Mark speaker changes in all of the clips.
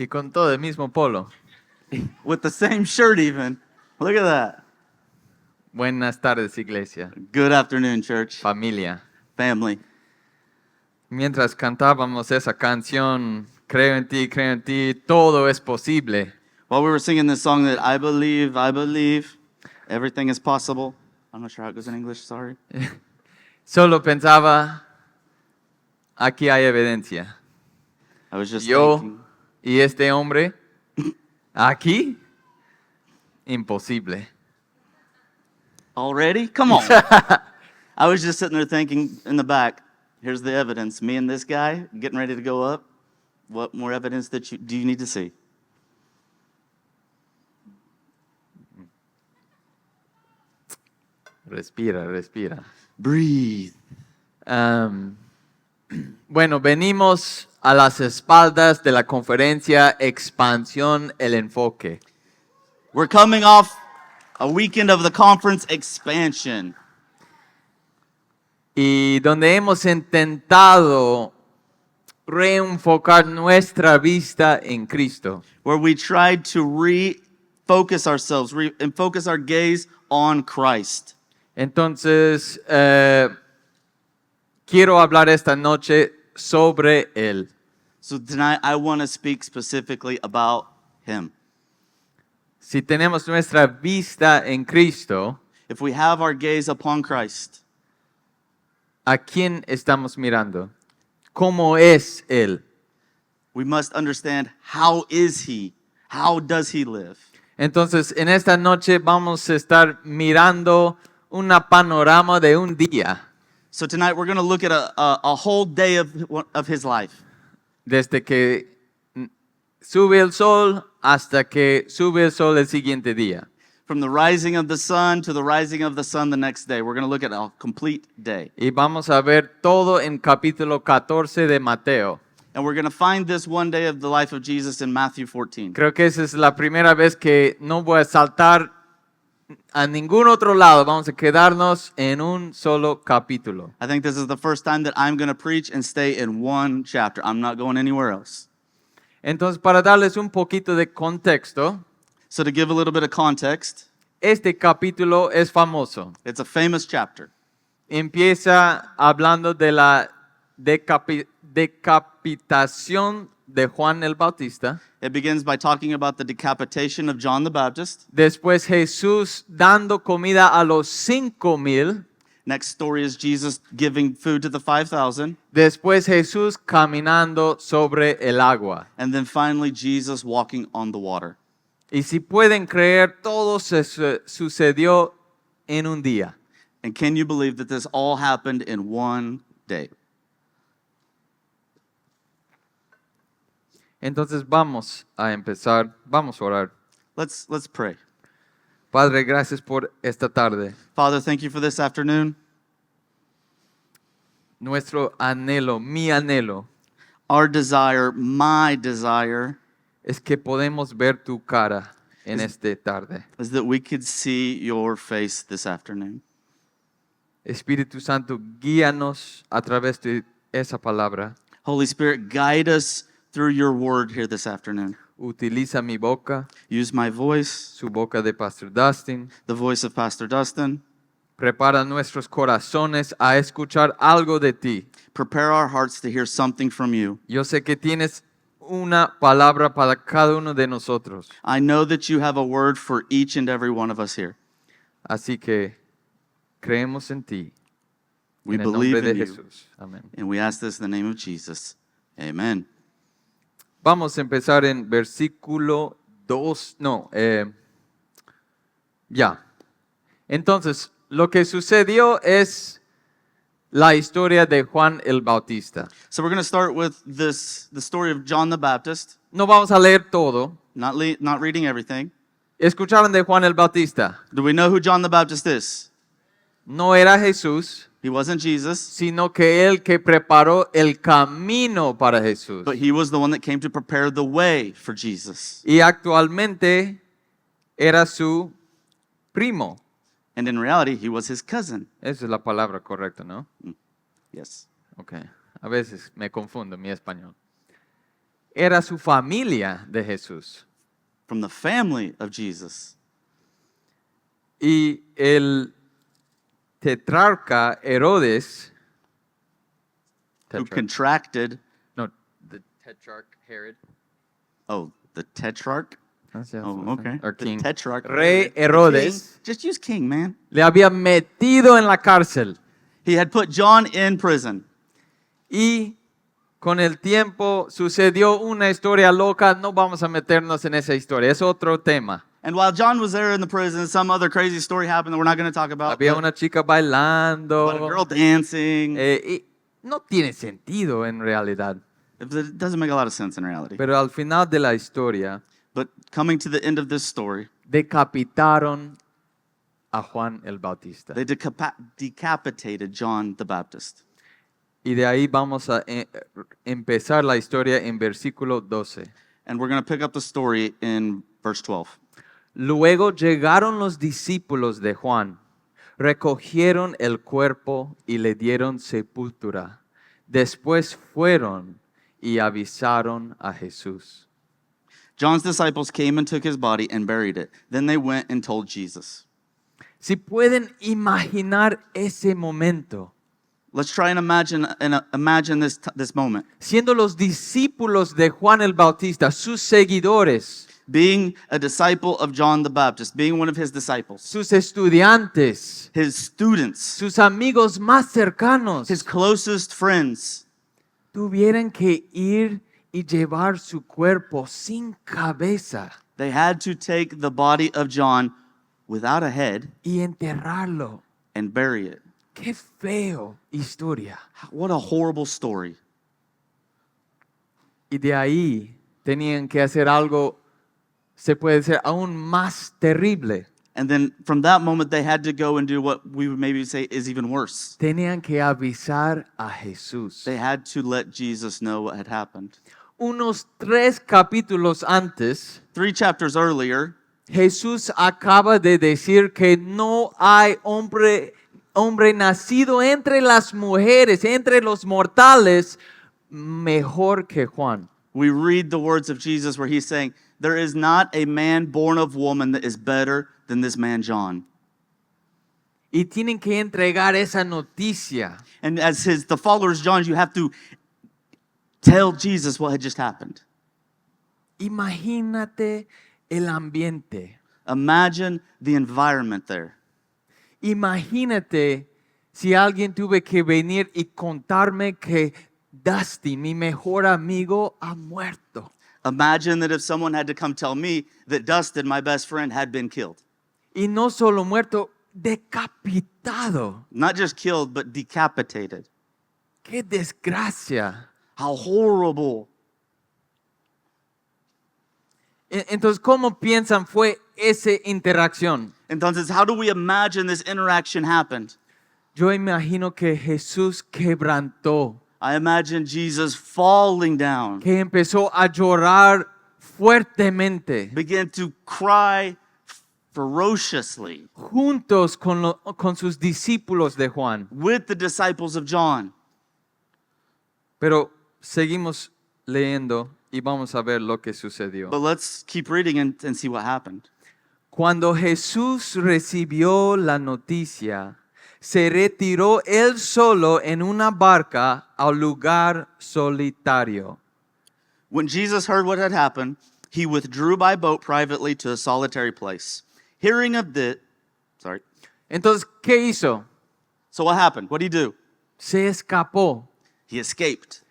Speaker 1: Y con todo el mismo polo.
Speaker 2: with the same shirt even. Look at that.
Speaker 1: Buenas tardes, iglesia,
Speaker 2: Good afternoon, church,
Speaker 1: familia.
Speaker 2: family.
Speaker 1: Mientras cantábamos esa canción, creo en ti, todo es posible.
Speaker 2: While we were singing this song that I believe, everything is possible. I'm not sure how it goes in English, sorry.
Speaker 1: Solo pensaba, aquí hay evidencia.
Speaker 2: I was just
Speaker 1: Yo
Speaker 2: thinking,
Speaker 1: y este hombre, aquí, imposible.
Speaker 2: already? Come on. I was just sitting there thinking in the back, here's the evidence. Me and this guy getting ready to go up. What more evidence do you need to see?
Speaker 1: Respira, respira.
Speaker 2: Breathe.
Speaker 1: Bueno, venimos a las espaldas de la conferencia Expansión El Enfoque.
Speaker 2: We're coming off a weekend of the conference Expansion,
Speaker 1: Y donde hemos intentado reenfocar nuestra vista en Cristo.
Speaker 2: where we tried to refocus ourselves and focus our gaze on Christ.
Speaker 1: Entonces, quiero hablar esta noche sobre Él.
Speaker 2: So tonight I want to speak specifically about Him.
Speaker 1: Si tenemos nuestra vista en Cristo,
Speaker 2: If we have our gaze upon Christ,
Speaker 1: ¿a quién estamos mirando? ¿Cómo es Él?
Speaker 2: we must understand how is He? How does He live?
Speaker 1: Entonces, en esta noche vamos a estar mirando una panorama de un día,
Speaker 2: So tonight we're going to look at a whole day of His life.
Speaker 1: desde que sube el sol hasta que sube el sol el siguiente día.
Speaker 2: From the rising of the sun to the rising of the sun the next day. We're going to look at a complete day.
Speaker 1: Y vamos a ver todo en capítulo 14 de Mateo.
Speaker 2: And we're going to find this one day of the life of Jesus in Matthew 14.
Speaker 1: Creo que esa es la primera vez que no voy a saltar a ningún otro lado. Vamos a quedarnos en un solo capítulo.
Speaker 2: I think this is the first time that I'm going to preach and stay in one chapter. I'm not going anywhere else.
Speaker 1: Entonces, para darles un poquito de contexto,
Speaker 2: So to give a little bit of context,
Speaker 1: este capítulo es famoso.
Speaker 2: it's a famous chapter.
Speaker 1: Empieza hablando de la decapitación de Juan el Bautista.
Speaker 2: It begins by talking about the decapitation of John the Baptist.
Speaker 1: Después Jesús dando comida a los 5,000.
Speaker 2: Next story is Jesus giving food to the 5,000.
Speaker 1: Después Jesús caminando sobre el agua.
Speaker 2: And then finally, Jesus walking on the water.
Speaker 1: Y si pueden creer, todo sucedió en un día.
Speaker 2: And can you believe that this all happened in one day?
Speaker 1: Entonces vamos a empezar, vamos a orar.
Speaker 2: Let's pray.
Speaker 1: Padre, gracias por esta tarde.
Speaker 2: Father, thank you for this afternoon.
Speaker 1: Nuestro anhelo, mi anhelo,
Speaker 2: Our desire, my desire,
Speaker 1: es que podemos ver tu cara en esta tarde.
Speaker 2: is that we could see your face this afternoon.
Speaker 1: Espíritu Santo, guíanos a través de esa palabra.
Speaker 2: Holy Spirit, guide us through your word here this afternoon.
Speaker 1: Utiliza mi boca,
Speaker 2: Use my voice,
Speaker 1: su boca de Pastor Dustin.
Speaker 2: the voice of Pastor Dustin.
Speaker 1: Prepara nuestros corazones a escuchar algo de ti.
Speaker 2: Prepare our hearts to hear something from you.
Speaker 1: Yo sé que tienes una palabra para cada uno de nosotros.
Speaker 2: I know that you have a word for each and every one of us here.
Speaker 1: Así que creemos en ti.
Speaker 2: We
Speaker 1: En el
Speaker 2: believe
Speaker 1: nombre de
Speaker 2: in you.
Speaker 1: Jesús. Amén.
Speaker 2: And we ask this in the name of Jesus. Amen.
Speaker 1: Vamos a empezar en versículo 2. Entonces, lo que sucedió es la historia de Juan el Bautista.
Speaker 2: So we're going to start with the story of John the Baptist.
Speaker 1: No vamos a leer todo.
Speaker 2: Not reading everything.
Speaker 1: ¿Escucharon de Juan el Bautista?
Speaker 2: Do we know who John the Baptist is?
Speaker 1: No era Jesús,
Speaker 2: He wasn't Jesus,
Speaker 1: sino que él que preparó el camino para Jesús.
Speaker 2: but he was the one that came to prepare the way for Jesus.
Speaker 1: Y actualmente era su primo.
Speaker 2: And in reality, he was his cousin.
Speaker 1: Esa es la palabra correcta, ¿no?
Speaker 2: Yes.
Speaker 1: Ok. A veces me confundo mi español. era su familia de Jesús.
Speaker 2: from the family of Jesus.
Speaker 1: Y el tetrarca Herodes,
Speaker 2: Who
Speaker 1: tetrarch-
Speaker 2: contracted,
Speaker 1: no, the tetrarch Herod,
Speaker 2: the tetrarch? Oh, okay.
Speaker 1: or
Speaker 2: The
Speaker 1: king,
Speaker 2: tetrarch.
Speaker 1: Rey
Speaker 2: The
Speaker 1: Herodes,
Speaker 2: king. Just use king, man.
Speaker 1: le había metido en la cárcel.
Speaker 2: He had put John in prison.
Speaker 1: Y con el tiempo sucedió una historia loca, no vamos a meternos en esa historia, es otro tema.
Speaker 2: And while John was there in the prison, some other crazy story happened that we're not going to talk about.
Speaker 1: Había
Speaker 2: but
Speaker 1: una chica
Speaker 2: about a
Speaker 1: bailando,
Speaker 2: girl dancing.
Speaker 1: y no tiene sentido en realidad.
Speaker 2: It doesn't make a lot of sense in reality.
Speaker 1: Pero al final de la historia,
Speaker 2: But coming to the end of this story,
Speaker 1: decapitaron a Juan el Bautista.
Speaker 2: they decapitated John the Baptist.
Speaker 1: Y de ahí vamos a empezar la historia en versículo 12.
Speaker 2: And we're going to pick up the story in verse 12.
Speaker 1: Luego llegaron los discípulos de Juan, recogieron el cuerpo y le dieron sepultura. Después fueron y avisaron a Jesús.
Speaker 2: John's disciples came and took his body and buried it. Then they went and told Jesus.
Speaker 1: Si pueden imaginar ese momento,
Speaker 2: Let's try and imagine this moment.
Speaker 1: siendo los discípulos de Juan el Bautista, sus seguidores,
Speaker 2: Being a disciple of John the Baptist, being one of his disciples,
Speaker 1: sus estudiantes,
Speaker 2: his students,
Speaker 1: sus amigos más cercanos,
Speaker 2: his closest friends,
Speaker 1: tuvieran que ir y llevar su cuerpo sin cabeza
Speaker 2: they had to take the body of John without a head
Speaker 1: y enterrarlo.
Speaker 2: and bury it.
Speaker 1: Qué feo historia.
Speaker 2: What a horrible story.
Speaker 1: Y de ahí tenían que hacer algo, se puede decir, aún más terrible.
Speaker 2: And then from that moment, they had to go and do what we would maybe say is even worse.
Speaker 1: Tenían que avisar a Jesús.
Speaker 2: They had to let Jesus know what had happened.
Speaker 1: Unos 3 capítulos antes,
Speaker 2: 3 chapters earlier,
Speaker 1: Jesús acaba de decir que no hay hombre nacido entre las mujeres, entre los mortales, mejor que Juan.
Speaker 2: we read the words of Jesus where he's saying, there is not a man born of woman that is better than this man John.
Speaker 1: Y tienen que entregar esa noticia.
Speaker 2: And as the followers of John, you have to tell Jesus what had just happened.
Speaker 1: Imagínate el ambiente.
Speaker 2: Imagine the environment there.
Speaker 1: Imagínate si alguien tuve que venir y contarme que Dusty, mi mejor amigo, ha muerto.
Speaker 2: Imagine that if someone had to come tell me that Dustin, my best friend, had been killed.
Speaker 1: Y no solo muerto, decapitado.
Speaker 2: Not just killed, but decapitated.
Speaker 1: ¡Qué desgracia!
Speaker 2: How horrible.
Speaker 1: Entonces, ¿cómo piensan fue esa interacción?
Speaker 2: Entonces, how do we imagine this interaction happened?
Speaker 1: Yo imagino que Jesús quebrantó,
Speaker 2: I imagine Jesus falling down,
Speaker 1: que empezó a llorar fuertemente,
Speaker 2: began to cry ferociously
Speaker 1: juntos con sus discípulos de Juan.
Speaker 2: with the disciples of John.
Speaker 1: Pero seguimos leyendo y vamos a ver lo que sucedió.
Speaker 2: But let's keep reading and see what happened.
Speaker 1: Cuando Jesús recibió la noticia, se retiró él solo en una barca al lugar solitario.
Speaker 2: When Jesus heard what had happened, he withdrew by boat privately to a solitary place. Hearing of this,
Speaker 1: Entonces, ¿qué hizo?
Speaker 2: So what happened? What did he do?
Speaker 1: Se escapó
Speaker 2: He escaped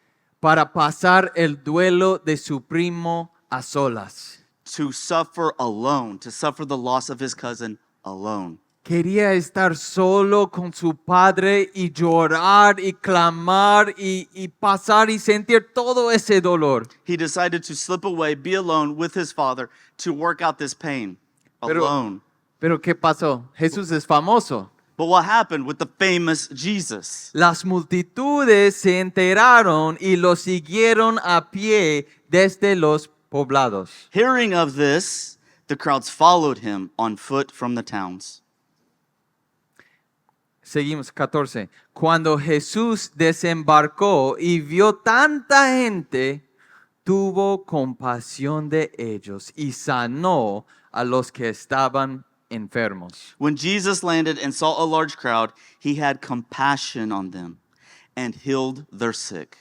Speaker 1: para pasar el duelo de su primo a solas.
Speaker 2: to suffer alone, to suffer the loss of his cousin alone.
Speaker 1: Quería estar solo con su padre y llorar y clamar y pasar y sentir todo ese dolor.
Speaker 2: He decided to slip away, be alone with his father to work out this pain alone.
Speaker 1: Pero ¿qué pasó? Jesús es famoso.
Speaker 2: But what happened with the famous Jesus?
Speaker 1: Las multitudes se enteraron y lo siguieron a pie desde los poblados.
Speaker 2: Hearing of this, the crowds followed him on foot from the towns.
Speaker 1: Seguimos, 14. Cuando Jesús desembarcó y vio tanta gente, tuvo compasión de ellos y sanó a los que estaban enfermos.
Speaker 2: When Jesus landed and saw a large crowd, he had compassion on them and healed their sick.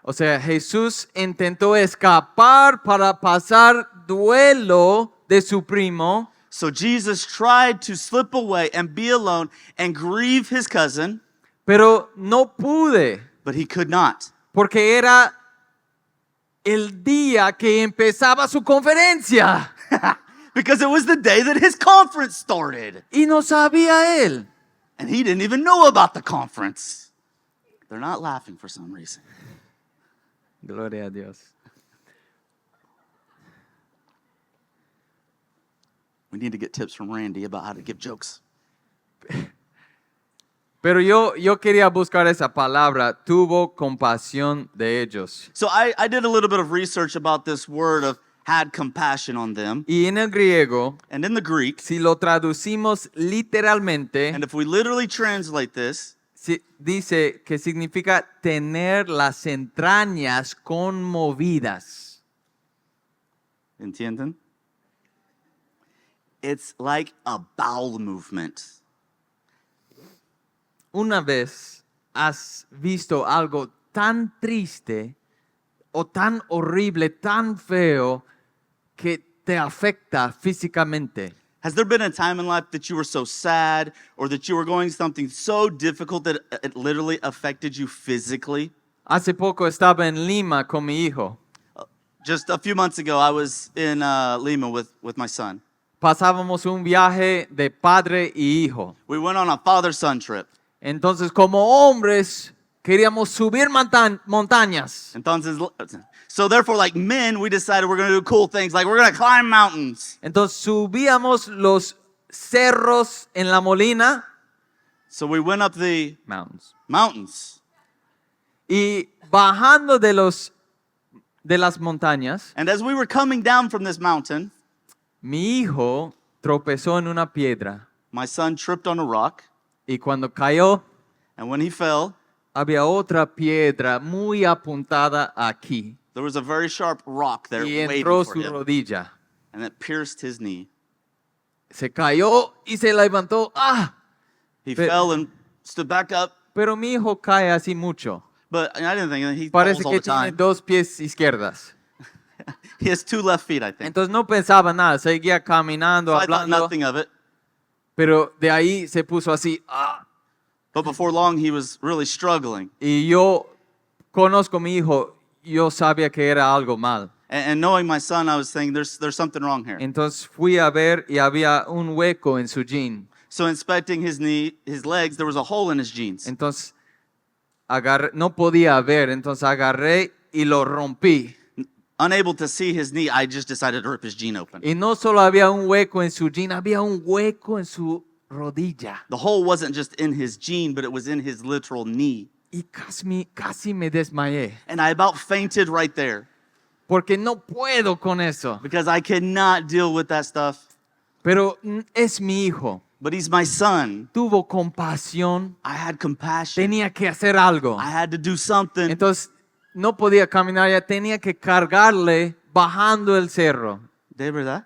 Speaker 1: O sea, Jesús intentó escapar para pasar duelo de su primo,
Speaker 2: So Jesus tried to slip away and be alone and grieve his cousin,
Speaker 1: pero no pude,
Speaker 2: but he could not.
Speaker 1: porque era el día que empezaba su conferencia
Speaker 2: Because it was the day that his conference started.
Speaker 1: y no sabía él.
Speaker 2: And he didn't even know about the conference. They're not laughing for some reason.
Speaker 1: Gloria a Dios.
Speaker 2: We need to get tips from Randy about how to give jokes.
Speaker 1: Pero yo quería buscar esa palabra, tuvo compasión de ellos.
Speaker 2: So I did a little bit of research about this word of had compassion on them.
Speaker 1: Y en el griego,
Speaker 2: And in the Greek,
Speaker 1: si lo traducimos literalmente,
Speaker 2: and if we literally translate this,
Speaker 1: dice que significa tener las entrañas conmovidas.
Speaker 2: ¿entienden? It's like a bowel movement.
Speaker 1: Una vez has visto algo tan triste o tan horrible, tan feo, que te afecta físicamente.
Speaker 2: Has there been a time in life that you were so sad or that you were going something so difficult that it literally affected you physically?
Speaker 1: Hace poco estaba en Lima con mi hijo.
Speaker 2: Just a few months ago, I was in Lima with my son.
Speaker 1: Pasábamos un viaje de padre y hijo.
Speaker 2: We went on a father-son trip.
Speaker 1: Entonces, como hombres, queríamos subir montañas.
Speaker 2: Entonces, so therefore, like men, we decided we're going to do cool things. Like we're going to climb mountains.
Speaker 1: Entonces, subíamos los cerros en la Molina.
Speaker 2: So we went up the mountains.
Speaker 1: Y bajando de las montañas,
Speaker 2: And as we were coming down from this mountain,
Speaker 1: mi hijo tropezó en una piedra.
Speaker 2: my son tripped on a rock.
Speaker 1: Y cuando cayó,
Speaker 2: And when he fell,
Speaker 1: había otra piedra muy apuntada aquí.
Speaker 2: there was a very sharp rock there
Speaker 1: Y
Speaker 2: waiting
Speaker 1: entró
Speaker 2: for
Speaker 1: su
Speaker 2: him.
Speaker 1: rodilla.
Speaker 2: And it pierced his knee.
Speaker 1: Se cayó y se levantó. ¡Ah!
Speaker 2: He
Speaker 1: Pe-
Speaker 2: fell and stood back up.
Speaker 1: Pero mi hijo cae así mucho.
Speaker 2: But I didn't think he
Speaker 1: Parece
Speaker 2: falls all
Speaker 1: que
Speaker 2: the
Speaker 1: tiene
Speaker 2: time.
Speaker 1: dos pies izquierdas.
Speaker 2: He has two left feet, I think.
Speaker 1: Entonces no pensaba nada, seguía caminando,
Speaker 2: So I thought
Speaker 1: hablando.
Speaker 2: nothing of it.
Speaker 1: Pero de ahí se puso así. ¡Ah!
Speaker 2: But before long, he was really struggling.
Speaker 1: Y yo conozco a mi hijo, yo sabía que era algo mal.
Speaker 2: And knowing my son, I was thinking, there's something wrong here.
Speaker 1: Entonces fui a ver y había un hueco en su jean.
Speaker 2: So inspecting his legs, there was a hole in his jeans.
Speaker 1: Entonces no podía ver, entonces agarré y lo rompí.
Speaker 2: Unable to see his knee, I just decided to rip his jean open.
Speaker 1: Y no solo había un hueco en su jean, había un hueco en su rodilla.
Speaker 2: The hole wasn't just in his jean, but it was in his literal knee.
Speaker 1: Y casi me desmayé.
Speaker 2: And I about fainted right there
Speaker 1: Porque no puedo con eso.
Speaker 2: because I cannot deal with that stuff.
Speaker 1: Pero es mi hijo.
Speaker 2: But he's my son.
Speaker 1: Tuvo compasión.
Speaker 2: I had compassion.
Speaker 1: Tenía que hacer algo.
Speaker 2: I had to do something.
Speaker 1: Entonces no podía caminar, ya tenía que cargarle bajando el cerro.
Speaker 2: ¿De verdad?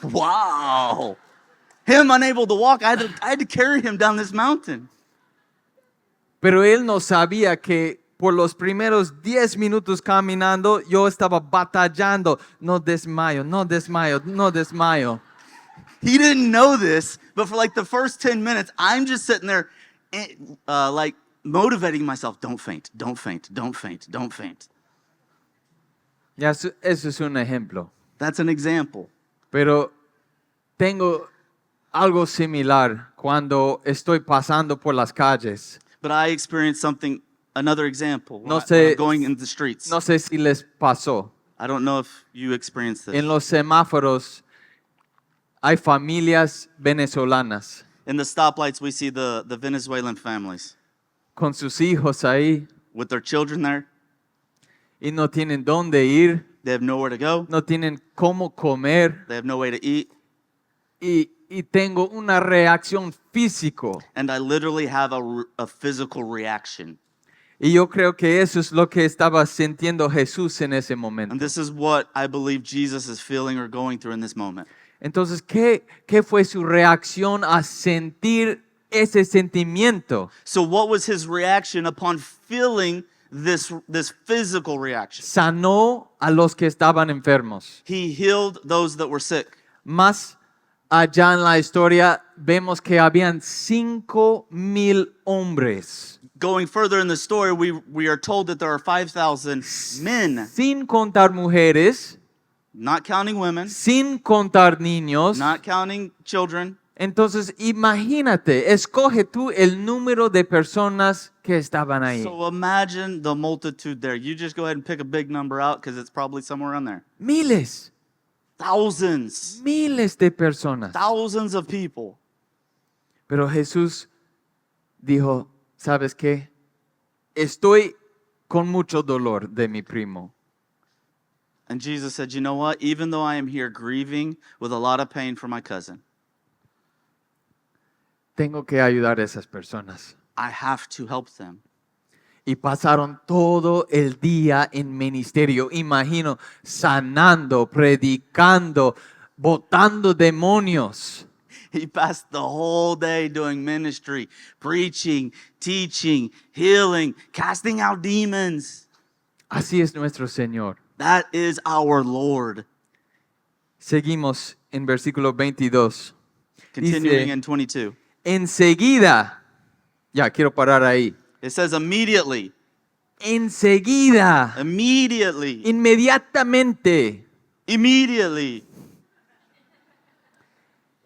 Speaker 2: Wow. Him unable to walk, I had to carry him down this mountain.
Speaker 1: Pero él no sabía que por los primeros 10 minutos caminando yo estaba batallando. No desmayo, no desmayo, no desmayo.
Speaker 2: He didn't know this, but for like the first 10 minutes, I'm just sitting there like motivating myself. Don't faint, don't faint, don't faint, don't faint.
Speaker 1: Ya, eso es un ejemplo.
Speaker 2: That's an example.
Speaker 1: Pero tengo algo similar cuando estoy pasando por las calles.
Speaker 2: But I experienced another example,
Speaker 1: No
Speaker 2: when
Speaker 1: sé-
Speaker 2: I'm going in the streets.
Speaker 1: No sé si les pasó.
Speaker 2: I don't know if you experienced this.
Speaker 1: En los semáforos hay familias venezolanas
Speaker 2: In the stoplights, we see the Venezuelan families
Speaker 1: con sus hijos ahí
Speaker 2: with their children there.
Speaker 1: y no tienen dónde ir,
Speaker 2: They have nowhere to go.
Speaker 1: no tienen cómo comer
Speaker 2: They have no way to eat.
Speaker 1: y tengo una reacción físico.
Speaker 2: And I literally have a physical reaction.
Speaker 1: Y yo creo que eso es lo que estaba sintiendo Jesús en ese
Speaker 2: And
Speaker 1: momento.
Speaker 2: this is what I believe Jesus is feeling or going through in this moment.
Speaker 1: Entonces, ¿qué fue su reacción a sentir ese sentimiento?
Speaker 2: So what was his reaction upon feeling this physical reaction?
Speaker 1: Sanó a los que estaban enfermos.
Speaker 2: He healed those that were sick.
Speaker 1: Más allá en la historia vemos que habían 5,000 hombres,
Speaker 2: Going further in the story, we are told that there are 5,000 men,
Speaker 1: sin contar mujeres,
Speaker 2: not counting women,
Speaker 1: sin contar niños.
Speaker 2: not counting children.
Speaker 1: Entonces, imagínate, escoge tú el número de personas que estaban ahí.
Speaker 2: So imagine the multitude there. You just go ahead and pick a big number out because it's probably somewhere around there.
Speaker 1: Miles,
Speaker 2: Thousands,
Speaker 1: miles de personas.
Speaker 2: thousands of people.
Speaker 1: Pero Jesús dijo, ¿sabes qué? Estoy con mucho dolor de mi primo.
Speaker 2: And Jesus said, you know what? Even though I am here grieving with a lot of pain for my cousin,
Speaker 1: Tengo que ayudar a esas personas.
Speaker 2: I have to help them.
Speaker 1: Y pasaron todo el día en ministerio, imagino, sanando, predicando, botando demonios.
Speaker 2: He passed the whole day doing ministry, preaching, teaching, healing, casting out demons.
Speaker 1: Así es nuestro Señor.
Speaker 2: That is our Lord.
Speaker 1: Seguimos en versículo 22.
Speaker 2: Continuing
Speaker 1: Dice,
Speaker 2: in 22.
Speaker 1: enseguida, ya quiero parar ahí.
Speaker 2: It says immediately,
Speaker 1: Enseguida,
Speaker 2: immediately,
Speaker 1: inmediatamente.
Speaker 2: immediately.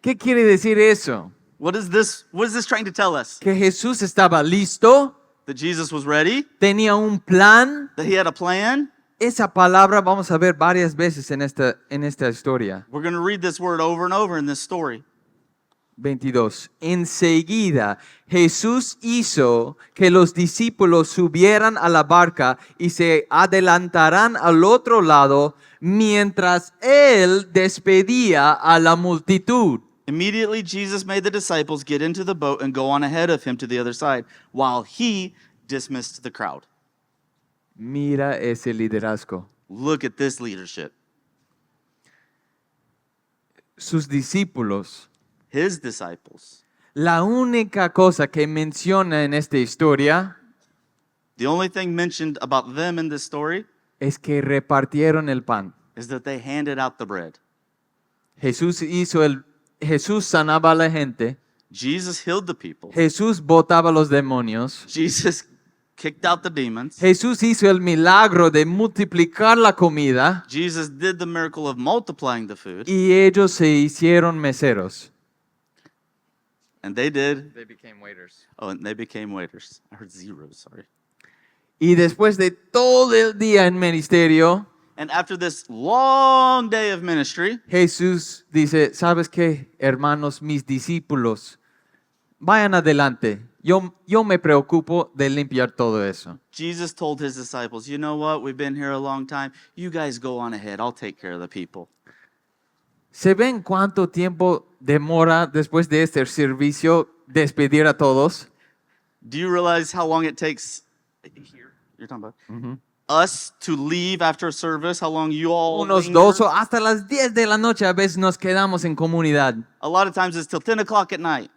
Speaker 1: ¿Qué quiere decir eso?
Speaker 2: What is this trying to tell us?
Speaker 1: Que Jesús estaba listo,
Speaker 2: That Jesus was ready,
Speaker 1: tenía un plan.
Speaker 2: that he had a plan.
Speaker 1: Esa palabra vamos a ver varias veces en esta historia.
Speaker 2: We're going to read this word over and over in this story.
Speaker 1: 22. Enseguida Jesús hizo que los discípulos subieran a la barca y se adelantaran al otro lado mientras él despedía a la multitud.
Speaker 2: Immediately, Jesus made the disciples get into the boat and go on ahead of him to the other side while he dismissed the crowd.
Speaker 1: Mira ese liderazgo.
Speaker 2: Look at this leadership.
Speaker 1: Sus discípulos,
Speaker 2: His disciples.
Speaker 1: la única cosa que menciona en esta historia
Speaker 2: The only thing mentioned about them in this story
Speaker 1: es que repartieron el pan.
Speaker 2: is that they handed out the bread.
Speaker 1: Jesús sanaba a la gente.
Speaker 2: Jesus healed the people.
Speaker 1: Jesús botaba los demonios.
Speaker 2: Jesus kicked out the demons.
Speaker 1: Jesús hizo el milagro de multiplicar la comida
Speaker 2: Jesus did the miracle of multiplying the food.
Speaker 1: y ellos se hicieron meseros.
Speaker 2: And they did.
Speaker 1: They became waiters.
Speaker 2: Oh, and they became waiters. I heard zeros, sorry.
Speaker 1: Y después de todo el día en ministerio,
Speaker 2: And after this long day of ministry,
Speaker 1: Jesús dice, ¿sabes qué, hermanos, mis discípulos? Vayan adelante. Yo me preocupo de limpiar todo eso.
Speaker 2: Jesus told his disciples, you know what? We've been here a long time. You guys go on ahead. I'll take care of the people.
Speaker 1: ¿Se ven cuánto tiempo demora después de este servicio despedir a todos?
Speaker 2: Do you realize how long it takes here? You're talking about us to leave after a service? How long you all
Speaker 1: Unos
Speaker 2: linger?
Speaker 1: 2 o hasta las 10 de la noche a veces nos quedamos en comunidad.
Speaker 2: A lot of times it's till 10 o'clock at night.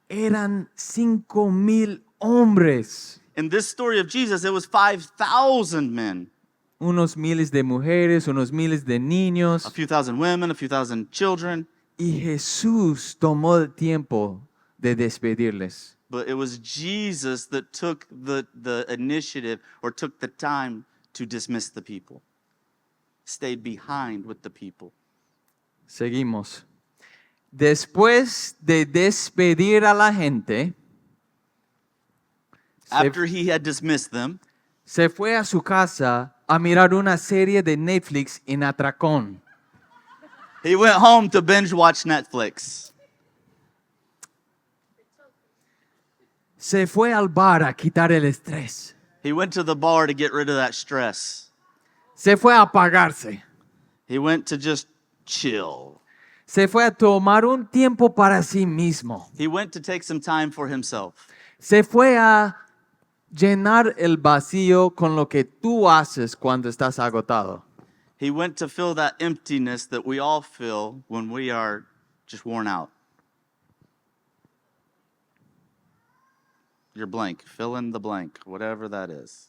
Speaker 1: Eran 5,000 hombres,
Speaker 2: In this story of Jesus, it was 5,000 men.
Speaker 1: unos miles de mujeres, unos miles de niños.
Speaker 2: A few thousand women, a few thousand children.
Speaker 1: Y Jesús tomó el tiempo de despedirles.
Speaker 2: But it was Jesus that took the initiative or took the time to dismiss the people. Stayed behind with the people.
Speaker 1: Seguimos. Después de despedir a la gente,
Speaker 2: After he had dismissed them,
Speaker 1: se fue a su casa a mirar una serie de Netflix en atracón.
Speaker 2: he went home to binge watch Netflix.
Speaker 1: Se fue al bar a quitar el estrés.
Speaker 2: He went to the bar to get rid of that stress.
Speaker 1: Se fue a apagarse.
Speaker 2: He went to just chill.
Speaker 1: Se fue a tomar un tiempo para sí mismo.
Speaker 2: He went to take some time for himself.
Speaker 1: Se fue a llenar el vacío con lo que tú haces cuando estás agotado.
Speaker 2: He went to fill that emptiness that we all feel when we are just worn out. You're blank. Fill in the blank, whatever that is.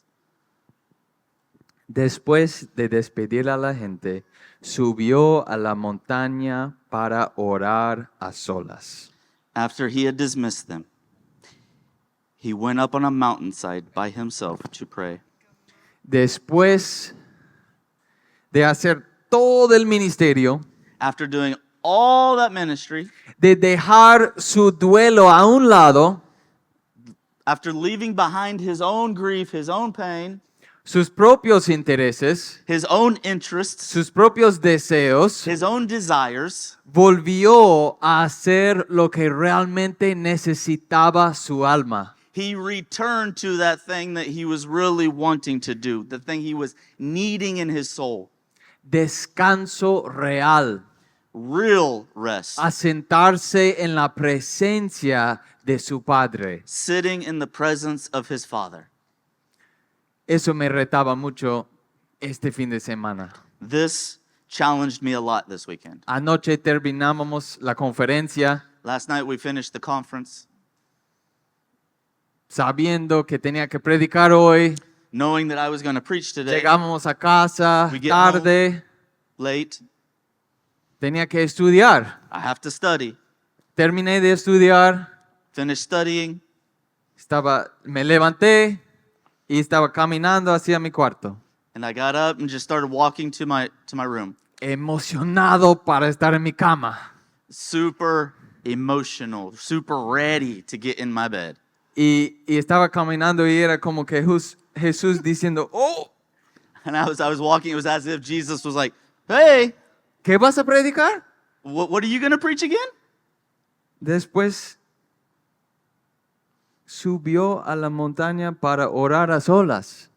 Speaker 1: Después de despedir a la gente, subió a la montaña para orar a solas.
Speaker 2: After he had dismissed them, he went up on a mountainside by himself to pray.
Speaker 1: Después de hacer todo el ministerio,
Speaker 2: After doing all that ministry,
Speaker 1: de dejar su duelo a un lado,
Speaker 2: after leaving behind his own grief, his own pain,
Speaker 1: sus propios intereses,
Speaker 2: his own interests,
Speaker 1: sus propios deseos,
Speaker 2: his own desires,
Speaker 1: volvió a hacer lo que realmente necesitaba su alma.
Speaker 2: he returned to that thing that he was really wanting to do, the thing he was needing in his soul.
Speaker 1: Descanso real,
Speaker 2: Real rest.
Speaker 1: a sentarse en la presencia de su Padre.
Speaker 2: Sitting in the presence of his Father.
Speaker 1: Eso me retaba mucho este fin de semana.
Speaker 2: This challenged me a lot this weekend.
Speaker 1: Anoche terminamos la conferencia
Speaker 2: Last night we finished the conference,
Speaker 1: sabiendo que tenía que predicar hoy.
Speaker 2: knowing that I was going to preach today
Speaker 1: Llegamos a casa
Speaker 2: We get
Speaker 1: tarde,
Speaker 2: late.
Speaker 1: tenía que estudiar.
Speaker 2: I have to study.
Speaker 1: Terminé de estudiar,
Speaker 2: Finish studying.
Speaker 1: me levanté y estaba caminando hacia mi cuarto,
Speaker 2: And I got up and just started walking to my room.
Speaker 1: emocionado para estar en mi cama.
Speaker 2: Super emotional, super ready to get in my bed.
Speaker 1: Y estaba caminando y era como que Jesús diciendo, oh,
Speaker 2: And I was walking, it was as if Jesus was like, hey,
Speaker 1: ¿qué vas a predicar?
Speaker 2: what are you going to preach again?
Speaker 1: Después subió a la montaña para orar a solas.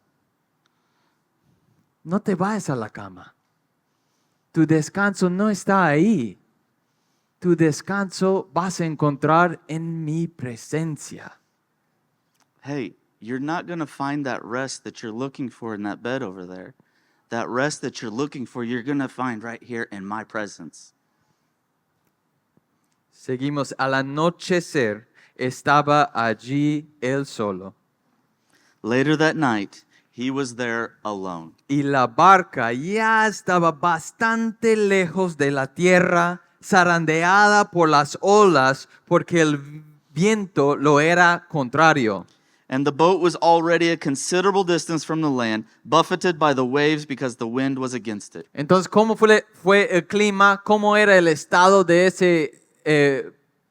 Speaker 1: No te vayas a la cama. Tu descanso no está ahí. Tu descanso vas a encontrar en mi presencia.
Speaker 2: Hey, you're not going to find that rest that you're looking for in that bed over there. That rest that you're looking for, you're going to find right here in my presence.
Speaker 1: Seguimos. Al anochecer estaba allí él solo.
Speaker 2: Later that night, he was there alone.
Speaker 1: Y la barca ya estaba bastante lejos de la tierra, zarandeada por las olas, porque el viento lo era contrario.
Speaker 2: And the boat was already a considerable distance from the land, buffeted by the waves because the wind was against it.
Speaker 1: Entonces, ¿cómo fue el clima? ¿Cómo era el estado de ese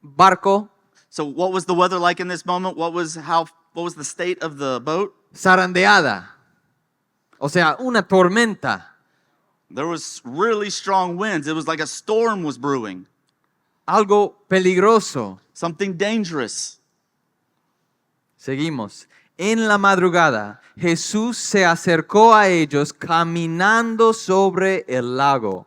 Speaker 1: barco?
Speaker 2: So what was the weather like in this moment? What was the state of the boat?
Speaker 1: Zarandeada. O sea, una tormenta.
Speaker 2: There was really strong winds. It was like a storm was brewing.
Speaker 1: Algo peligroso.
Speaker 2: Something dangerous.
Speaker 1: Seguimos. En la madrugada, Jesús se acercó a ellos caminando sobre el lago.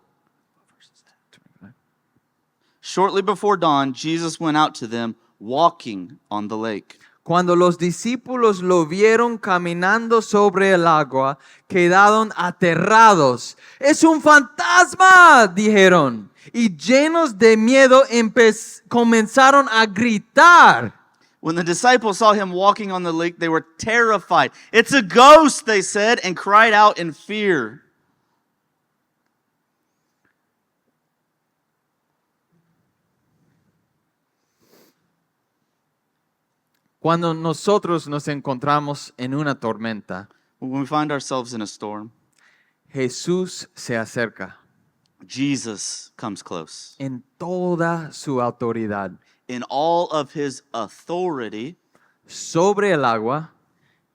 Speaker 2: Shortly before dawn, Jesus went out to them walking on the lake.
Speaker 1: Cuando los discípulos lo vieron caminando sobre el agua, quedaron aterrados. ¡Es un fantasma!, dijeron. Y llenos de miedo comenzaron a gritar.
Speaker 2: When the disciples saw him walking on the lake, they were terrified. It's a ghost, they said, and cried out in fear.
Speaker 1: Cuando nosotros nos encontramos en una tormenta,
Speaker 2: When we find ourselves in a storm,
Speaker 1: Jesús se acerca
Speaker 2: Jesus comes close.
Speaker 1: en toda su autoridad
Speaker 2: In all of his authority
Speaker 1: sobre el agua,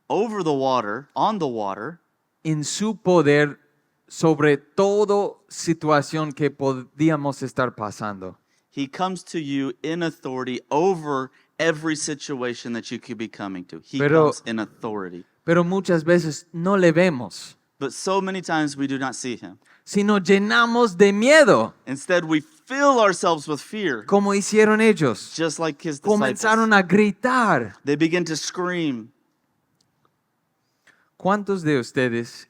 Speaker 2: over the water, on the water,
Speaker 1: en su poder sobre toda situación que podíamos estar pasando.
Speaker 2: he comes to you in authority over every situation that you could be coming to. He
Speaker 1: Pero-
Speaker 2: comes in authority.
Speaker 1: Pero muchas veces no le vemos,
Speaker 2: But so many times we do not see him.
Speaker 1: sino llenamos de miedo,
Speaker 2: Instead, we fill ourselves with fear,
Speaker 1: como hicieron ellos.
Speaker 2: just like his disciples.
Speaker 1: Comenzaron a gritar.
Speaker 2: They begin to scream.
Speaker 1: ¿Cuántos de ustedes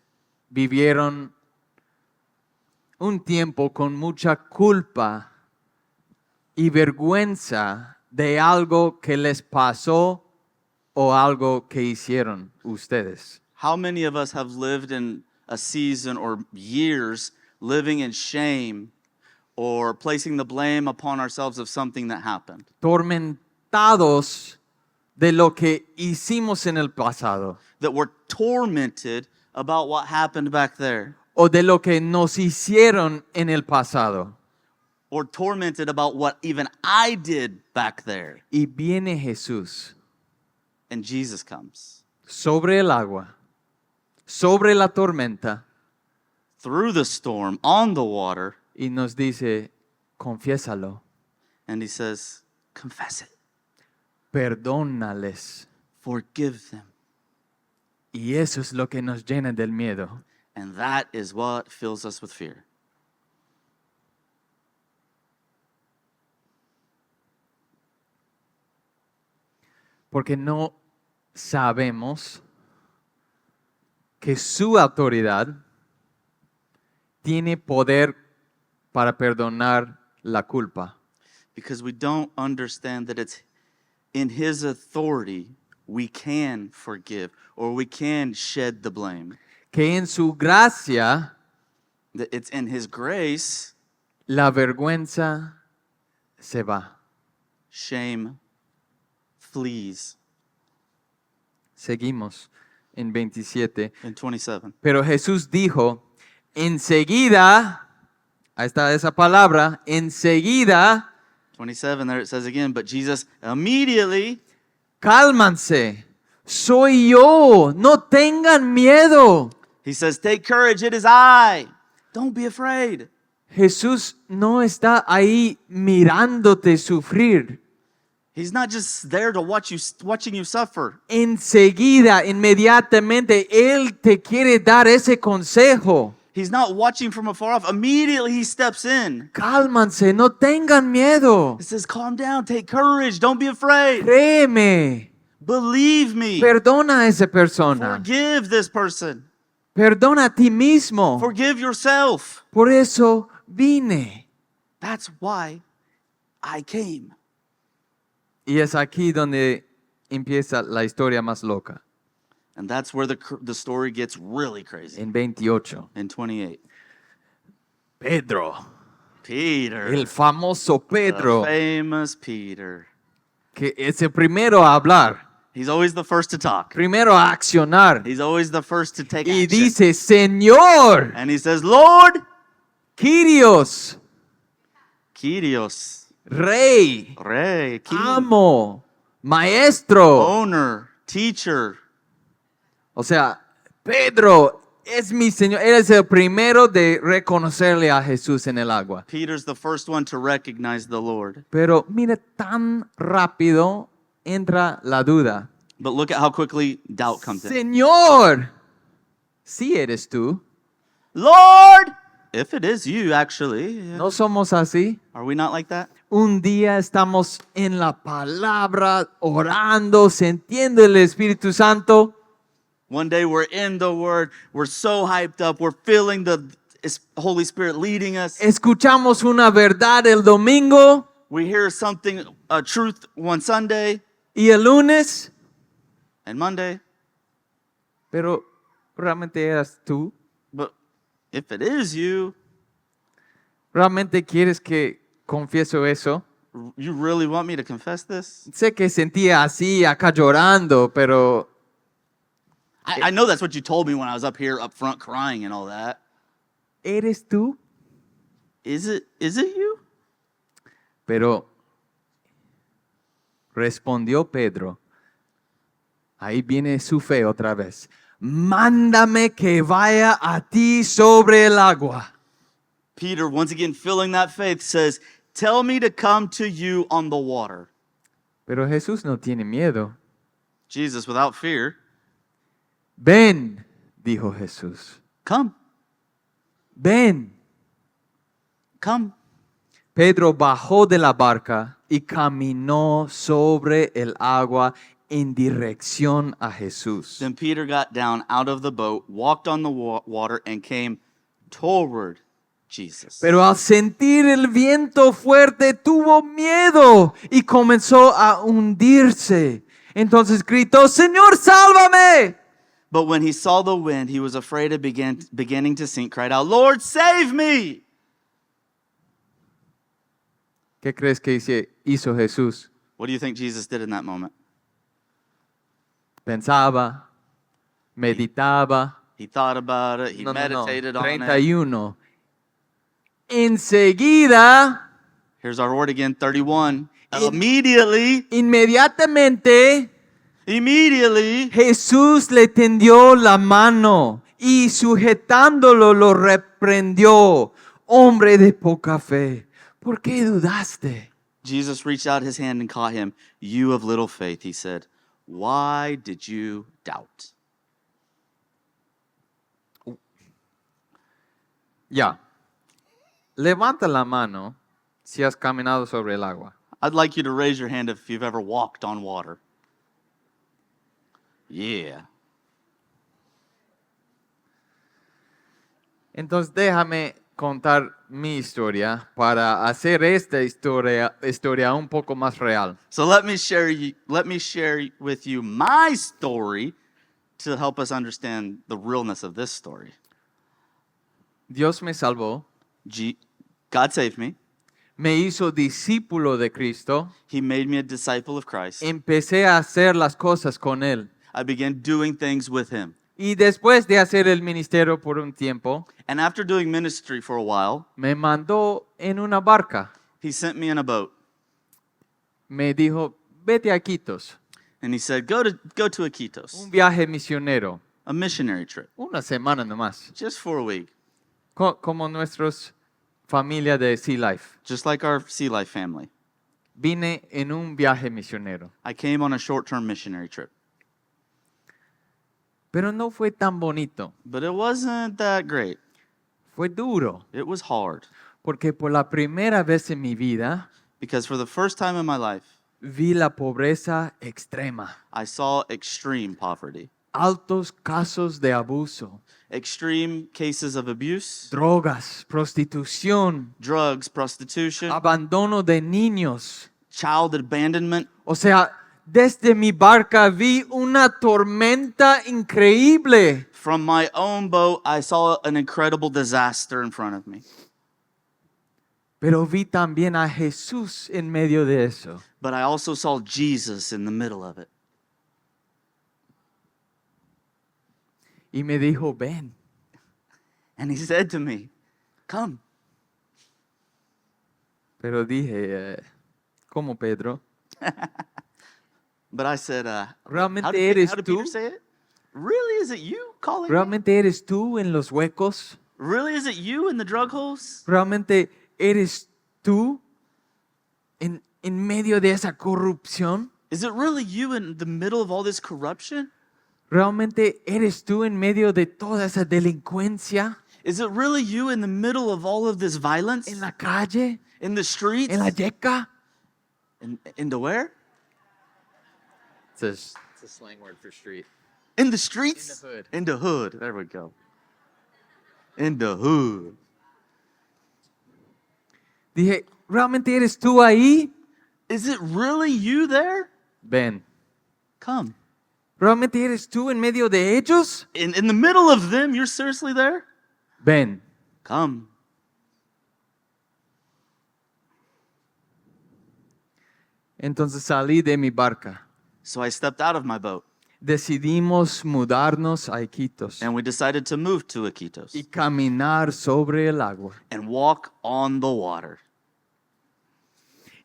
Speaker 1: vivieron un tiempo con mucha culpa y vergüenza de algo que les pasó o algo que hicieron ustedes?
Speaker 2: How many of us have lived in a season or years living in shame or placing the blame upon ourselves of something that happened?
Speaker 1: Tormentados de lo que hicimos en el pasado
Speaker 2: That we're tormented about what happened back there,
Speaker 1: o de lo que nos hicieron en el pasado.
Speaker 2: or tormented about what even I did back there.
Speaker 1: Y viene Jesús
Speaker 2: And Jesus comes
Speaker 1: sobre el agua, sobre la tormenta
Speaker 2: through the storm, on the water,
Speaker 1: y nos dice, confiésalo,
Speaker 2: and he says, confess it,
Speaker 1: perdónales.
Speaker 2: forgive them.
Speaker 1: Y eso es lo que nos llena del miedo.
Speaker 2: And that is what fills us with fear.
Speaker 1: Porque no sabemos que su autoridad tiene poder para perdonar la culpa.
Speaker 2: Because we don't understand that it's in his authority we can forgive or we can shed the blame.
Speaker 1: Que en su gracia
Speaker 2: That it's in his grace,
Speaker 1: la vergüenza se va.
Speaker 2: shame flees.
Speaker 1: Seguimos en 27.
Speaker 2: In 27.
Speaker 1: Pero Jesús dijo, enseguida, ahí está esa palabra, enseguida,
Speaker 2: 27, there it says again, but Jesus immediately,
Speaker 1: cálmanse, soy yo, no tengan miedo.
Speaker 2: he says, take courage, it is I. Don't be afraid.
Speaker 1: Jesús no está ahí mirándote sufrir.
Speaker 2: He's not just there to watching you suffer.
Speaker 1: Enseguida, inmediatamente, Él te quiere dar ese consejo.
Speaker 2: He's not watching from afar off. Immediately he steps in.
Speaker 1: Cálmanse, no tengan miedo.
Speaker 2: He says, calm down, take courage, don't be afraid.
Speaker 1: Créeme,
Speaker 2: Believe me.
Speaker 1: perdona a esa persona.
Speaker 2: Forgive this person.
Speaker 1: Perdona a ti mismo.
Speaker 2: Forgive yourself.
Speaker 1: Por eso vine.
Speaker 2: That's why I came.
Speaker 1: Y es aquí donde empieza la historia más loca,
Speaker 2: And that's where the story gets really crazy.
Speaker 1: en 28.
Speaker 2: In 28.
Speaker 1: Pedro,
Speaker 2: Peter.
Speaker 1: el famoso
Speaker 2: The
Speaker 1: Pedro,
Speaker 2: famous Peter.
Speaker 1: que es el primero a hablar,
Speaker 2: He's always the first to talk.
Speaker 1: primero a accionar.
Speaker 2: He's always the first to take
Speaker 1: Y
Speaker 2: action.
Speaker 1: dice, Señor,
Speaker 2: And he says, Lord,
Speaker 1: Kyrios,
Speaker 2: Kyrios,
Speaker 1: Rey,
Speaker 2: Rey, King,
Speaker 1: amo, Maestro.
Speaker 2: owner, teacher.
Speaker 1: O sea, Pedro es mi Señor. Él es el primero de reconocerle a Jesús en el agua.
Speaker 2: Peter's the first one to recognize the Lord.
Speaker 1: Pero mire, tan rápido entra la duda.
Speaker 2: But look at how quickly doubt comes in.
Speaker 1: Señor, si eres tú.
Speaker 2: Lord, if it is you, actually.
Speaker 1: ¿No somos así?
Speaker 2: Are we not like that?
Speaker 1: Un día estamos en la palabra, orando, sintiendo el Espíritu Santo.
Speaker 2: One day we're in the Word, we're so hyped up, we're feeling the Holy Spirit leading us.
Speaker 1: Escuchamos una verdad el domingo
Speaker 2: We hear something, a truth one Sunday
Speaker 1: y el lunes.
Speaker 2: and Monday.
Speaker 1: Pero realmente eras tú.
Speaker 2: But if it is you,
Speaker 1: ¿Realmente quieres que confieso eso?
Speaker 2: you really want me to confess this?
Speaker 1: Sé que sentía así acá llorando, pero
Speaker 2: I know that's what you told me when I was up here, up front, crying and all that.
Speaker 1: ¿eres tú?
Speaker 2: Is it you?
Speaker 1: Pero respondió Pedro. Ahí viene su fe otra vez. Mándame que vaya a ti sobre el agua.
Speaker 2: Peter, once again, filling that faith, says, tell me to come to you on the water.
Speaker 1: Pero Jesús no tiene miedo.
Speaker 2: Jesus, without fear,
Speaker 1: Ven, dijo Jesús.
Speaker 2: come,
Speaker 1: Ven.
Speaker 2: come.
Speaker 1: Pedro bajó de la barca y caminó sobre el agua en dirección a Jesús.
Speaker 2: Then Peter got down out of the boat, walked on the water, and came toward Jesus.
Speaker 1: Pero al sentir el viento fuerte tuvo miedo y comenzó a hundirse. Entonces gritó, Señor, sálvame.
Speaker 2: But when he saw the wind, he was afraid and beginning to sink, cried out, Lord, save me!
Speaker 1: ¿Qué crees que hizo Jesús?
Speaker 2: What do you think Jesus did in that moment?
Speaker 1: Pensaba, meditaba.
Speaker 2: He thought about it. He
Speaker 1: No.
Speaker 2: meditated on it.
Speaker 1: 31. Enseguida,
Speaker 2: Here's our word again, 31. Immediately,
Speaker 1: inmediatamente, Jesús le tendió la mano y sujetándolo lo reprendió. Hombre de poca fe, ¿por qué dudaste?
Speaker 2: Jesus reached out his hand and caught him. You of little faith, he said. Why did you doubt?
Speaker 1: Ya. Levanta la mano si has caminado sobre el agua.
Speaker 2: I'd like you to raise your hand if you've ever walked on water. Yeah.
Speaker 1: Entonces déjame contar mi historia para hacer esta historia un poco más real.
Speaker 2: So let me share with you my story to help us understand the realness of this story.
Speaker 1: Dios me salvó,
Speaker 2: God saved me.
Speaker 1: me hizo discípulo de Cristo,
Speaker 2: He made me a disciple of Christ.
Speaker 1: empecé a hacer las cosas con Él.
Speaker 2: I began doing things with him.
Speaker 1: Y después de hacer el ministerio por un tiempo,
Speaker 2: And after doing ministry for a while,
Speaker 1: me mandó en una barca.
Speaker 2: he sent me in a boat.
Speaker 1: Me dijo, vete a Iquitos,
Speaker 2: And he said, go to
Speaker 1: un
Speaker 2: Iquitos,
Speaker 1: viaje misionero,
Speaker 2: a missionary trip,
Speaker 1: una semana nomás,
Speaker 2: just for a week,
Speaker 1: como nuestros familia de Sea Life.
Speaker 2: just like our Sea Life family.
Speaker 1: Vine en un viaje misionero,
Speaker 2: I came on a short-term missionary trip.
Speaker 1: pero no fue tan bonito,
Speaker 2: But it wasn't that great.
Speaker 1: fue duro,
Speaker 2: It was hard.
Speaker 1: porque por la primera vez en mi vida
Speaker 2: Because for the first time in my life,
Speaker 1: vi la pobreza extrema,
Speaker 2: I saw extreme poverty,
Speaker 1: altos casos de abuso,
Speaker 2: extreme cases of abuse,
Speaker 1: drogas, prostitución,
Speaker 2: drugs, prostitution,
Speaker 1: abandono de niños.
Speaker 2: child abandonment.
Speaker 1: O sea, desde mi barca vi una tormenta increíble.
Speaker 2: From my own boat, I saw an incredible disaster in front of me.
Speaker 1: Pero vi también a Jesús en medio de eso.
Speaker 2: But I also saw Jesus in the middle of it.
Speaker 1: Y me dijo, ven.
Speaker 2: And he said to me, come.
Speaker 1: Pero dije, ¿cómo Pedro?
Speaker 2: But I said,
Speaker 1: ¿Realmente
Speaker 2: how did
Speaker 1: eres
Speaker 2: Peter
Speaker 1: tú?
Speaker 2: say it? Really? Is it you calling me?
Speaker 1: ¿Realmente eres tú en los huecos?
Speaker 2: Really? Is it you in the drug holes?
Speaker 1: ¿Realmente eres tú en medio de esa corrupción?
Speaker 2: Is it really you in the middle of all this corruption?
Speaker 1: ¿Realmente eres tú en medio de toda esa delincuencia?
Speaker 2: Is it really you in the middle of all of this violence?
Speaker 1: ¿En la calle?
Speaker 2: In the streets?
Speaker 1: ¿En la yeca?
Speaker 2: In the where?
Speaker 1: It's a slang word for street.
Speaker 2: In the streets?
Speaker 1: In the hood.
Speaker 2: In the hood. There we go. In the hood.
Speaker 1: Dije, ¿realmente eres tú ahí?
Speaker 2: Is it really you there?
Speaker 1: Ven.
Speaker 2: Come.
Speaker 1: ¿Realmente eres tú en medio de ellos?
Speaker 2: In the middle of them, you're seriously there?
Speaker 1: Ven.
Speaker 2: Come.
Speaker 1: Entonces salí de mi barca.
Speaker 2: So I stepped out of my boat
Speaker 1: Decidimos mudarnos a Iquitos
Speaker 2: and we decided to move to Iquitos
Speaker 1: y caminar sobre el agua.
Speaker 2: and walk on the water.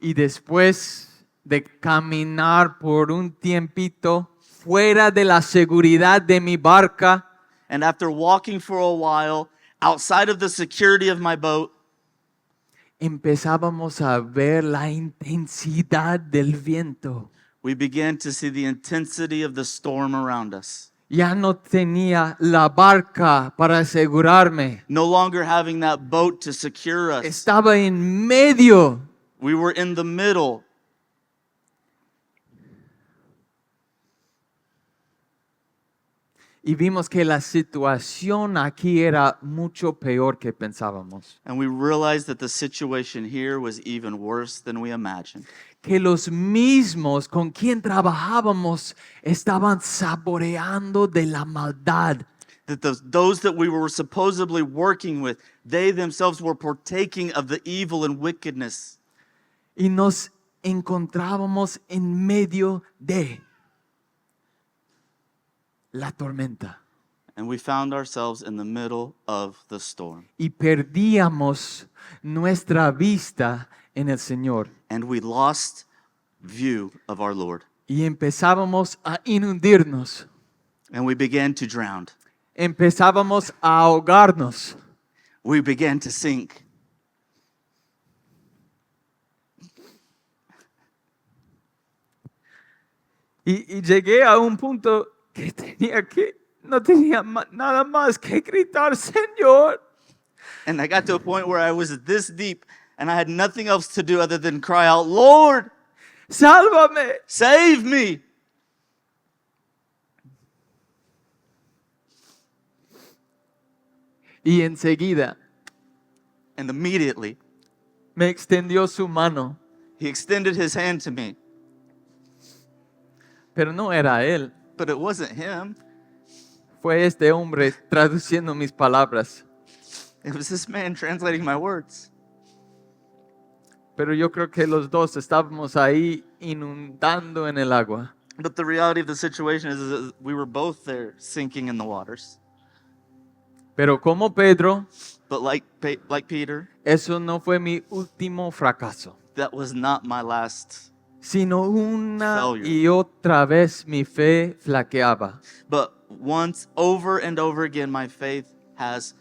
Speaker 1: Y después de caminar por un tiempito fuera de la seguridad de mi barca,
Speaker 2: And after walking for a while outside of the security of my boat,
Speaker 1: empezábamos a ver la intensidad del viento.
Speaker 2: we began to see the intensity of the storm around us.
Speaker 1: Ya no tenía la barca para asegurarme.
Speaker 2: No longer having that boat to secure us.
Speaker 1: Estaba en medio.
Speaker 2: We were in the middle.
Speaker 1: Y vimos que la situación aquí era mucho peor que pensábamos.
Speaker 2: And we realized that the situation here was even worse than we imagined.
Speaker 1: Que los mismos con quien trabajábamos estaban saboreando de la maldad.
Speaker 2: That those that we were supposedly working with, they themselves were partaking of the evil and wickedness.
Speaker 1: Y nos encontrábamos en medio de la tormenta.
Speaker 2: And we found ourselves in the middle of the storm.
Speaker 1: Y perdíamos nuestra vista en el Señor.
Speaker 2: And we lost view of our Lord.
Speaker 1: Y empezábamos a inundirnos.
Speaker 2: And we began to drown.
Speaker 1: Empezábamos a ahogarnos.
Speaker 2: We began to sink.
Speaker 1: Y llegué a un punto que no tenía nada más que gritar, Señor,
Speaker 2: And I got to a point where I was this deep and I had nothing else to do other than cry out, Lord,
Speaker 1: sálvame.
Speaker 2: save me.
Speaker 1: Y enseguida
Speaker 2: And immediately,
Speaker 1: me extendió su mano,
Speaker 2: he extended his hand to me.
Speaker 1: pero no era él,
Speaker 2: But it wasn't him.
Speaker 1: fue este hombre traduciendo mis palabras.
Speaker 2: It was this man translating my words.
Speaker 1: Pero yo creo que los dos estábamos ahí inundando en el agua.
Speaker 2: But the reality of the situation is that we were both there sinking in the waters.
Speaker 1: Pero como Pedro,
Speaker 2: But like Peter,
Speaker 1: eso no fue mi último fracaso,
Speaker 2: that was not my last.
Speaker 1: sino una
Speaker 2: Failure.
Speaker 1: y otra vez mi fe flaqueaba.
Speaker 2: But once, over and over again, my faith has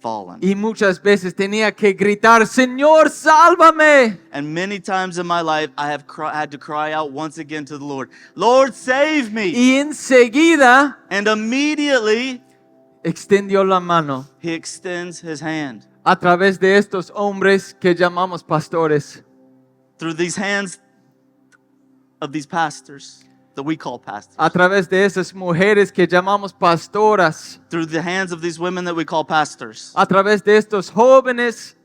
Speaker 2: fallen.
Speaker 1: Y muchas veces tenía que gritar, Señor, sálvame.
Speaker 2: And many times in my life, I have had to cry out once again to the Lord, Lord, save me.
Speaker 1: Y enseguida
Speaker 2: And immediately,
Speaker 1: extendió la mano
Speaker 2: he extends his hand
Speaker 1: a través de estos hombres que llamamos pastores.
Speaker 2: through these hands of these pastors that we call pastors.
Speaker 1: A través de esas mujeres que llamamos pastoras.
Speaker 2: Through the hands of these women that we call pastors.
Speaker 1: A través de estos jóvenes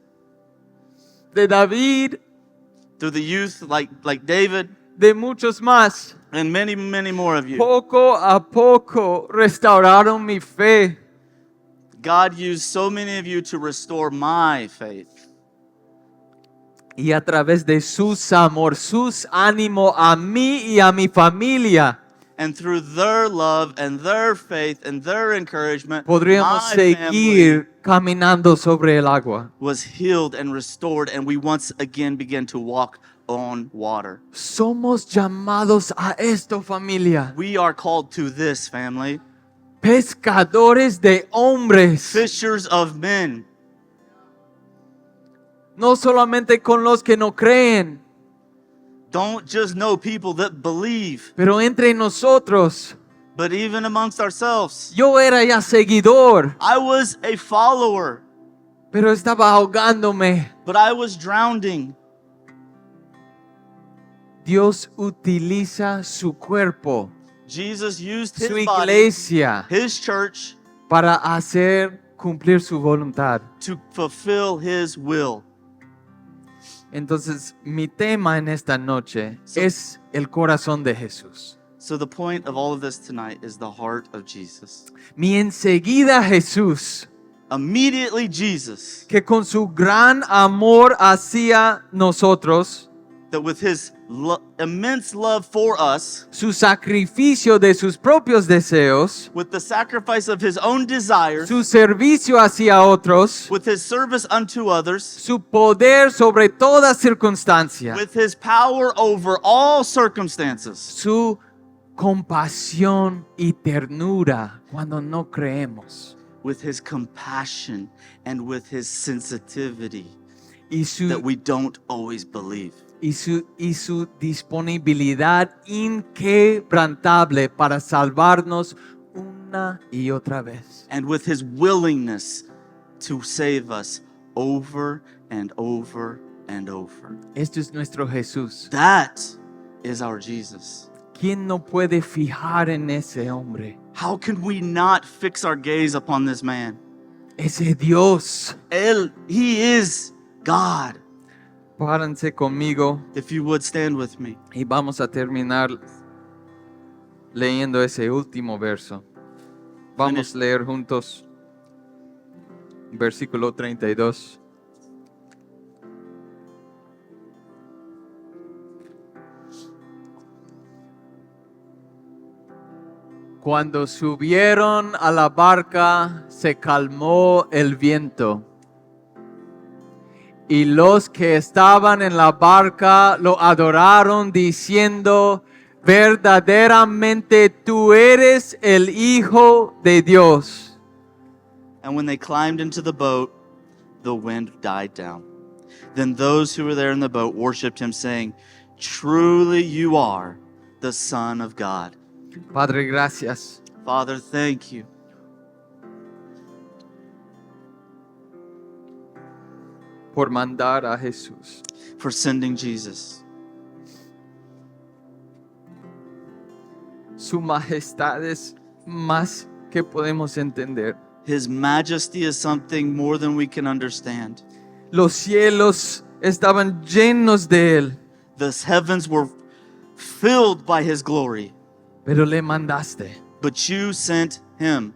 Speaker 1: de David,
Speaker 2: Through the youth like David
Speaker 1: de muchos más.
Speaker 2: and many, many more of you.
Speaker 1: Poco a poco restauraron mi fe.
Speaker 2: God used so many of you to restore my faith.
Speaker 1: Y a través de sus amor, sus ánimo a mí y a mi familia,
Speaker 2: And through their love and their faith and their encouragement,
Speaker 1: podríamos
Speaker 2: my family
Speaker 1: seguir caminando sobre el agua.
Speaker 2: was healed and restored, and we once again began to walk on water.
Speaker 1: Somos llamados a esto, familia.
Speaker 2: We are called to this, family.
Speaker 1: Pescadores de hombres.
Speaker 2: Fishers of men.
Speaker 1: No solamente con los que no creen,
Speaker 2: Don't just know people that believe,
Speaker 1: pero entre nosotros.
Speaker 2: but even amongst ourselves.
Speaker 1: Yo era ya seguidor,
Speaker 2: I was a follower,
Speaker 1: pero estaba ahogándome.
Speaker 2: but I was drowning.
Speaker 1: Dios utiliza su cuerpo,
Speaker 2: Jesus used
Speaker 1: su
Speaker 2: his body,
Speaker 1: iglesia,
Speaker 2: his church,
Speaker 1: para hacer cumplir su voluntad.
Speaker 2: to fulfill his will.
Speaker 1: Entonces, mi tema en esta noche
Speaker 2: So-
Speaker 1: es el corazón de Jesús.
Speaker 2: So the point of all of this tonight is the heart of Jesus.
Speaker 1: Mi enseguida Jesús,
Speaker 2: Immediately Jesus,
Speaker 1: que con su gran amor hacia nosotros,
Speaker 2: that with his immense love for us,
Speaker 1: su sacrificio de sus propios deseos,
Speaker 2: with the sacrifice of his own desires,
Speaker 1: su servicio hacia otros,
Speaker 2: with his service unto others,
Speaker 1: su poder sobre toda circunstancia,
Speaker 2: with his power over all circumstances,
Speaker 1: su compasión y ternura cuando no creemos,
Speaker 2: with his compassion and with his sensitivity
Speaker 1: y su,
Speaker 2: that we don't always believe,
Speaker 1: y su disponibilidad inquebrantable para salvarnos una y otra vez.
Speaker 2: and with his willingness to save us over and over and over.
Speaker 1: Esto es nuestro Jesús.
Speaker 2: That is our Jesus.
Speaker 1: ¿Quién no puede fijar en ese hombre?
Speaker 2: How can we not fix our gaze upon this man?
Speaker 1: Ese Dios.
Speaker 2: He is God.
Speaker 1: Párense conmigo
Speaker 2: If you would stand with me.
Speaker 1: y vamos a terminar leyendo ese último verso. Vamos a leer juntos versículo 32. Cuando subieron a la barca, se calmó el viento. Y los que estaban en la barca lo adoraron diciendo, verdaderamente tú eres el Hijo de Dios.
Speaker 2: And when they climbed into the boat, the wind died down. Then those who were there in the boat worshiped him, saying, truly you are the Son of God.
Speaker 1: Padre, gracias.
Speaker 2: Father, thank you.
Speaker 1: Por mandar a Jesús.
Speaker 2: For sending Jesus.
Speaker 1: Su majestad es más que podemos entender.
Speaker 2: His majesty is something more than we can understand.
Speaker 1: Los cielos estaban llenos de él,
Speaker 2: The heavens were filled by his glory,
Speaker 1: pero le mandaste
Speaker 2: but you sent him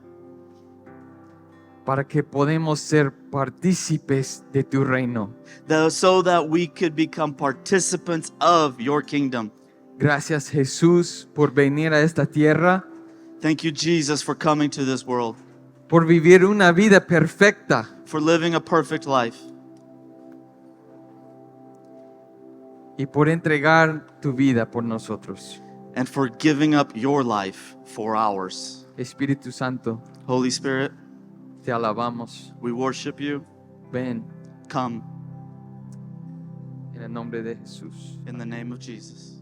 Speaker 1: para que podamos ser partícipes de tu reino.
Speaker 2: so that we could become participants of your kingdom.
Speaker 1: Gracias, Jesús, por venir a esta tierra,
Speaker 2: Thank you, Jesus, for coming to this world,
Speaker 1: por vivir una vida perfecta,
Speaker 2: for living a perfect life,
Speaker 1: y por entregar tu vida por nosotros.
Speaker 2: and for giving up your life for ours.
Speaker 1: Espíritu Santo,
Speaker 2: Holy Spirit,
Speaker 1: te alabamos.
Speaker 2: we worship you.
Speaker 1: Ven
Speaker 2: Come
Speaker 1: en el nombre de Jesús.
Speaker 2: in the name of Jesus.